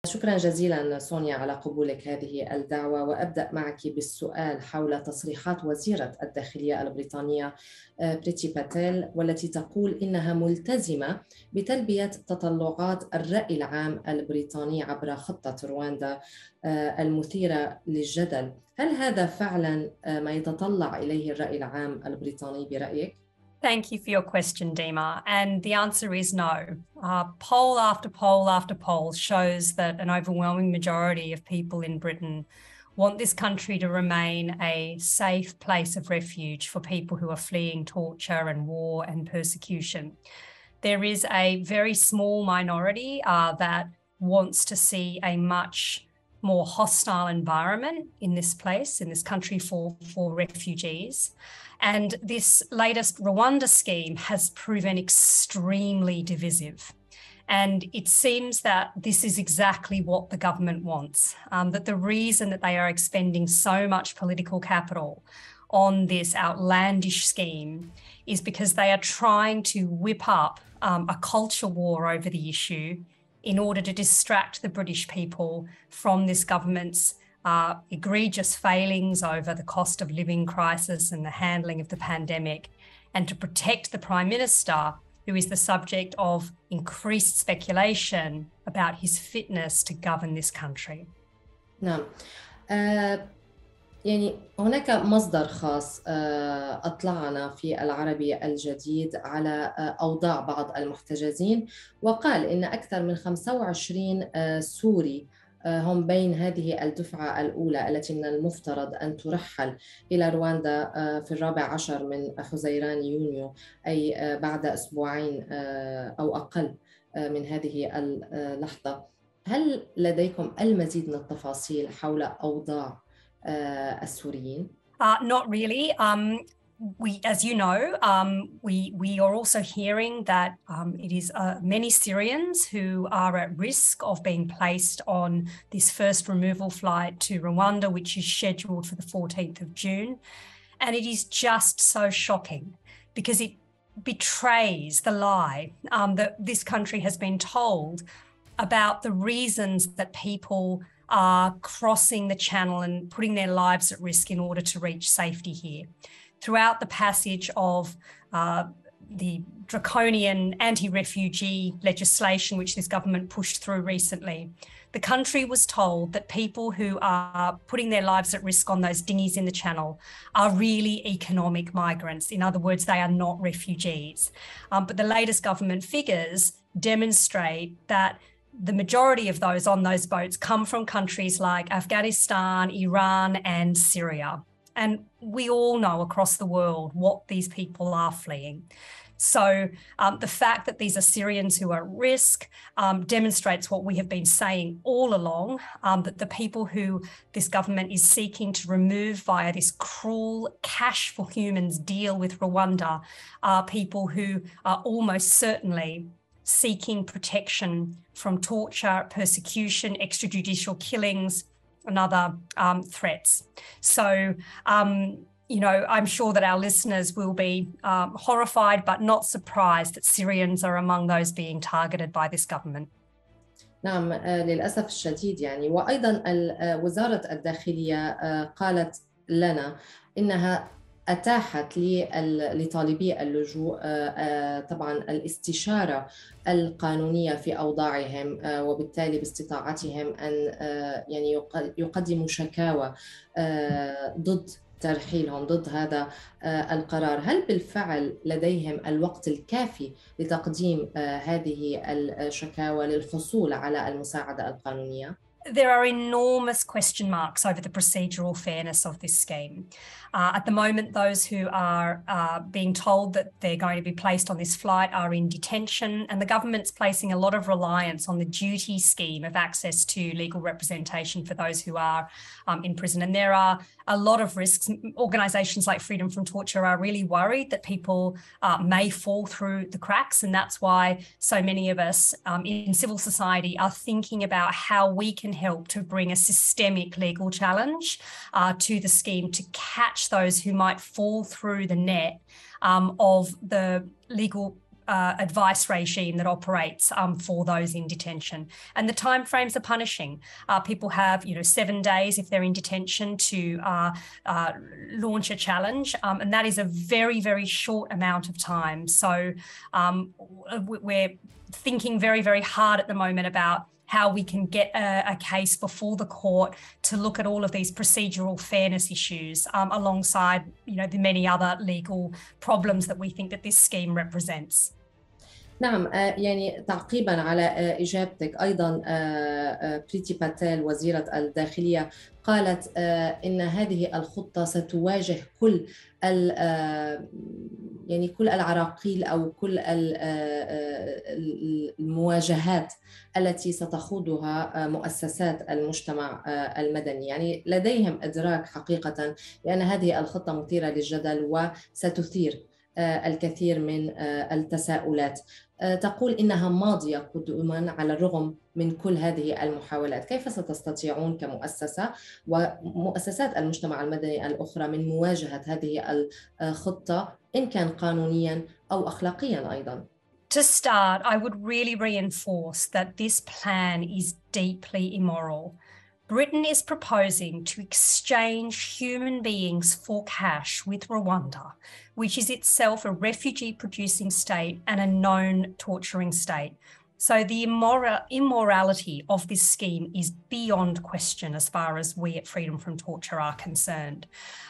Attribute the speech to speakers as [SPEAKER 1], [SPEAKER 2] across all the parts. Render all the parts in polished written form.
[SPEAKER 1] شكرا جزيلا سونيا على قبولك هذه الدعوة، وأبدأ معك بالسؤال حول تصريحات وزيرة الداخلية البريطانية بريتي باتيل، والتي تقول إنها ملتزمة بتلبية تطلعات الرأي العام البريطاني عبر خطة رواندا المثيرة للجدل. هل هذا فعلا ما يتطلع إليه الرأي العام البريطاني برأيك؟
[SPEAKER 2] Thank you for your question, Dima. And the answer is no. Poll after poll after poll shows that an overwhelming majority of people in Britain want this country to remain a safe place of refuge for people who are fleeing torture and war and persecution. There is a very small minority that wants to see a much more hostile environment in this place, in this country for refugees. And this latest Rwanda scheme has proven extremely divisive. And it seems that this is exactly what the government wants, that the reason that they are expending so much political capital on this outlandish scheme is because they are trying to whip up a culture war over the issue in order to distract the British people from this government's egregious failings over the cost of living crisis and the handling of the pandemic, and to protect the Prime Minister, who is the subject of increased speculation about his fitness to govern this country.
[SPEAKER 1] نعم. يعني هناك مصدر خاص أطلعنا في العربي الجديد على أوضاع بعض المحتجزين، وقال إن أكثر من 25 سوري هم بين هذه الدفعة الأولى التي من المفترض أن ترحل إلى رواندا في 14 من حزيران يونيو، أي بعد أسبوعين أو أقل من هذه اللحظة. هل لديكم المزيد من التفاصيل حول أوضاع السوريين؟
[SPEAKER 2] Not really. As you know, we are also hearing that it is many Syrians who are at risk of being placed on this first removal flight to Rwanda, which is scheduled for the 14th of June. And it is just so shocking because it betrays the lie that this country has been told about the reasons that people are crossing the channel and putting their lives at risk in order to reach safety here. Throughout the passage of the draconian anti-refugee legislation which this government pushed through recently, the country was told that people who are putting their lives at risk on those dinghies in the channel are really economic migrants. In other words, they are not refugees. But the latest government figures demonstrate that the majority of those on those boats come from countries like Afghanistan, Iran, and Syria. And we all know across the world what these people are fleeing. So the fact that these are Syrians who are at risk demonstrates what we have been saying all along, that the people who this government is seeking to remove via this cruel cash for humans deal with Rwanda are people who are almost certainly seeking protection from torture, persecution, extrajudicial killings, and other threats. So, you know, I'm sure that our listeners will be horrified but not surprised that Syrians are among those being targeted by this government.
[SPEAKER 1] نعم، للأسف الشديد يعني. وأيضا وزارة الداخلية قالت لنا إنها أتاحت لطالبي اللجوء طبعا الاستشارة القانونية في أوضاعهم، وبالتالي باستطاعتهم أن يعني يقدموا شكاوى ضد ترحيلهم، ضد هذا القرار. هل بالفعل لديهم الوقت الكافي لتقديم هذه الشكاوى للحصول على المساعدة القانونية؟
[SPEAKER 2] There are enormous question marks over the procedural fairness of this scheme. At the moment, those who are being told that they're going to be placed on this flight are in detention, and the government's placing a lot of reliance on the duty scheme of access to legal representation for those who are in prison. And there are a lot of risks. Organisations like Freedom from Torture are really worried that people may fall through the cracks, and that's why so many of us in civil society are thinking about how we can help to bring a systemic legal challenge to the scheme to catch those who might fall through the net of the legal advice regime that operates for those in detention. And the timeframes are punishing. People have, 7 days if they're in detention to launch a challenge. And that is a very, very short amount of time. So we're thinking very, very hard at the moment about how we can get a case before the court to look at all of these procedural fairness issues alongside, the many other legal problems that we think that this scheme represents.
[SPEAKER 1] نعم، يعني تعقيبا على إجابتك أيضا بريتي باتيل وزيرة الداخلية قالت إن هذه الخطة ستواجه كل كل العراقيل أو كل المواجهات التي ستخوضها مؤسسات المجتمع المدني. يعني لديهم إدراك حقيقة بأن هذه الخطة مثيرة للجدل وستثير الكثير من التساؤلات. تقول إنها ماضية قدما على الرغم من كل هذه المحاولات. كيف ستستطيعون كمؤسسة ومؤسسات المجتمع المدني الأخرى من مواجهة هذه الخطة إن كان قانونيا أو أخلاقيا أيضا؟
[SPEAKER 2] To start, I would really reinforce that this plan is deeply immoral. Britain is proposing to exchange human beings for cash with Rwanda, which is itself a refugee-producing state and a known torturing state. So the immorality of this scheme is beyond question as far as we at Freedom from Torture are concerned.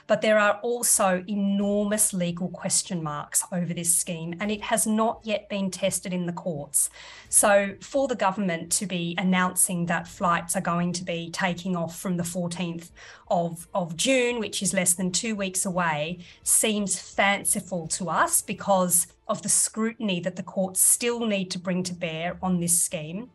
[SPEAKER 2] But there are also enormous legal question marks over this scheme, and it has not yet been tested in the courts. So for the government to be announcing that flights are going to be taking off from the 14th of June, which is less than 2 weeks away, seems fanciful to us because of the scrutiny that the courts still need to bring to bear on this scheme.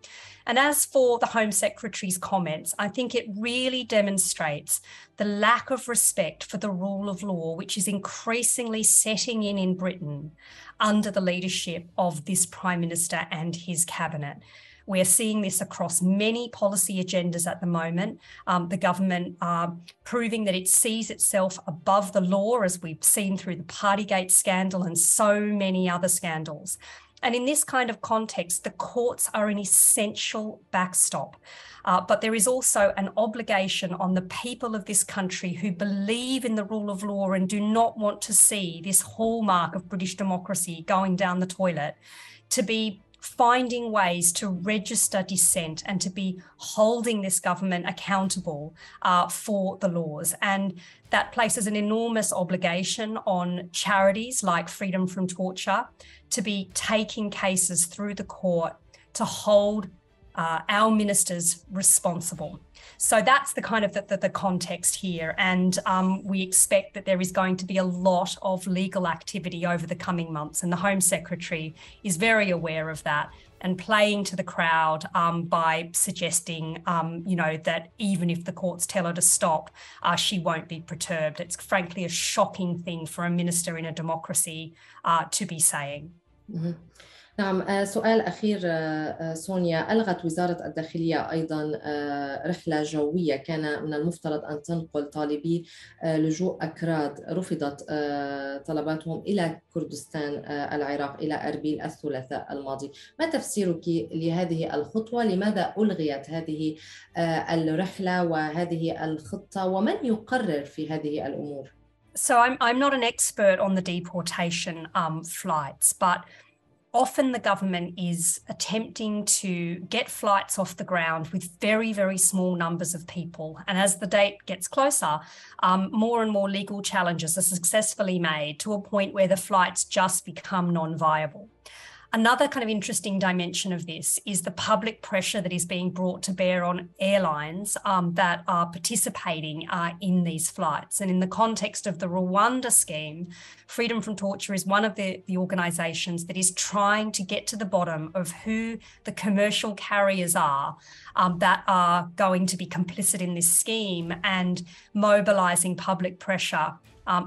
[SPEAKER 2] And as for the Home Secretary's comments, I think it really demonstrates the lack of respect for the rule of law, which is increasingly setting in Britain under the leadership of this Prime Minister and his cabinet. We're seeing this across many policy agendas at the moment. The government proving that it sees itself above the law, as we've seen through the Partygate scandal and so many other scandals. And in this kind of context, the courts are an essential backstop. But there is also an obligation on the people of this country who believe in the rule of law and do not want to see this hallmark of British democracy going down the toilet, to be finding ways to register dissent and to be holding this government accountable for the laws. And that places an enormous obligation on charities like Freedom from Torture to be taking cases through the court to hold our ministers responsible. So that's the kind of the context here. And we expect that there is going to be a lot of legal activity over the coming months. And the Home Secretary is very aware of that and playing to the crowd by suggesting, that even if the courts tell her to stop, she won't be perturbed. It's frankly a shocking thing for a minister in a democracy to be saying.
[SPEAKER 1] Mm-hmm. نعم، سؤال أخير سونيا. ألغت وزارة الداخلية أيضا رحلة جوية كان من المفترض أن تنقل طالبي لجوء أكراد. رفضت طلباتهم إلى كردستان العراق، إلى أربيل الثلاثاء الماضي. ما تفسيرك لهذه الخطوة؟ لماذا ألغيت هذه الرحلة وهذه الخطة؟ ومن يقرر في هذه الأمور؟
[SPEAKER 2] So I'm not an expert on the deportation flights, but often the government is attempting to get flights off the ground with very, very small numbers of people. And as the date gets closer, more and more legal challenges are successfully made to a point where the flights just become non-viable. Another kind of interesting dimension of this is the public pressure that is being brought to bear on airlines that are participating in these flights. And in the context of the Rwanda scheme, Freedom from Torture is one of the organisations that is trying to get to the bottom of who the commercial carriers are that are going to be complicit in this scheme, and mobilising public pressure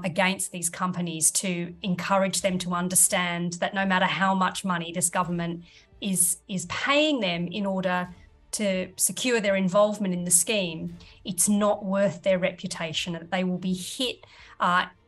[SPEAKER 2] against these companies to encourage them to understand that no matter how much money this government is paying them in order to secure their involvement in the scheme, it's not worth their reputation, that they will be hit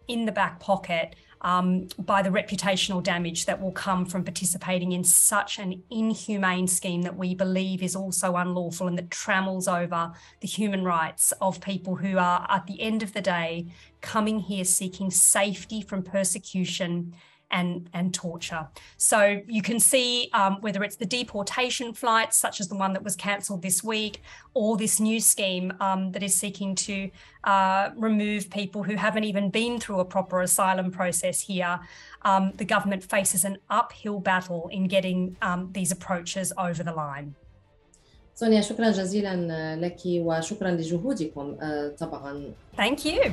[SPEAKER 2] in the back pocket by the reputational damage that will come from participating in such an inhumane scheme that we believe is also unlawful and that trammels over the human rights of people who are, at the end of the day, coming here seeking safety from persecution and torture. So you can see whether it's the deportation flights, such as the one that was cancelled this week, or this new scheme that is seeking to remove people who haven't even been through a proper asylum process here. The government faces an uphill battle in getting these approaches over the line.
[SPEAKER 1] سونيا شكرا جزيلا لك وشكرا لجهودكم طبعا.
[SPEAKER 2] Thank you.